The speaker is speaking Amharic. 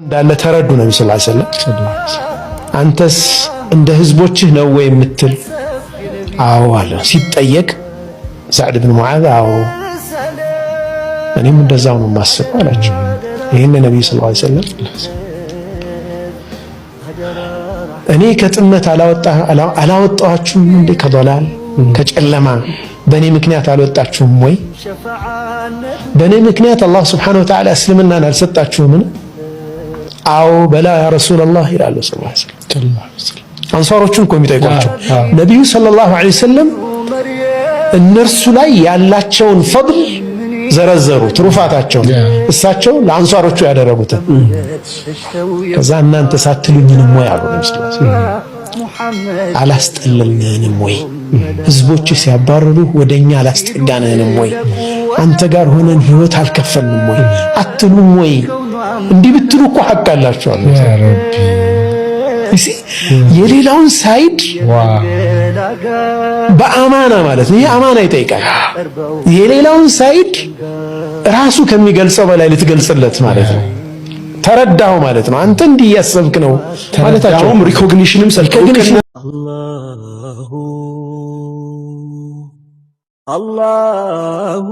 እንዳለ ተረዱ ነብዩ ሰለላሁ ዐለይሂ ወሰለም። አንተስ እንደ ህዝቦችህ ነው ወይ የምትል? አዎ አለ። ሲጠየቅ ሰዕድ ብን ሙዓዝ አዎ እኔም እንደዛው ነው የማስበው አላቸው። ይሄን ነብዩ ሰለላሁ ዐለይሂ ወሰለም እኔ ከጥመት አላወጣኋችሁም እንዴ ከዶላል ከጨለማ በእኔ ምክንያት አልወጣችሁም ወይ? በእኔ ምክንያት አላህ ሱብሓነሁ ወተዓላ እስልምናን አልሰጣችሁምን? አዎ በላ ያ ረሱለላህ ይላሉ ሰለላሁ ዐለይሂ ወሰለም። አንሷሮቹን እኮ የሚጠይቋቸው ነቢዩ ሰለላሁ ዐለይሂ ወሰለም እነርሱ ላይ ያላቸውን ፈድል ዘረዘሩ፣ ትሩፋታቸውን እሳቸው ለአንሷሮቹ ያደረጉትን። ከዛ እናንተ ሳትሉኝንም ወይ አሉ ነብዩ ሰለላሁ ዐለይሂ ወሰለም አላስጠለልንህንም ወይ? ህዝቦች ሲያባረሩ ወደኛ አላስጠጋንህንም ወይ? አንተ ጋር ሆነን ህይወት አልከፈልንም ወይ? አትሉም ወይ? እንዲህ ብትሉ እኮ ሐቅ አላችሁ አሉ። ያ ረቢ የሌላውን ሳይድ በአማና ማለት ነው። ይሄ አማና ይጠይቃል። የሌላውን ሳይድ ራሱ ከሚገልጸው በላይ ልትገልጽለት ማለት ነው። ተረዳው ማለት ነው። አንተ እንዲህ እያሰብክ ነው ማለታቸው ሪኮግኒሽንም ሰልከግኒሽን አላሁ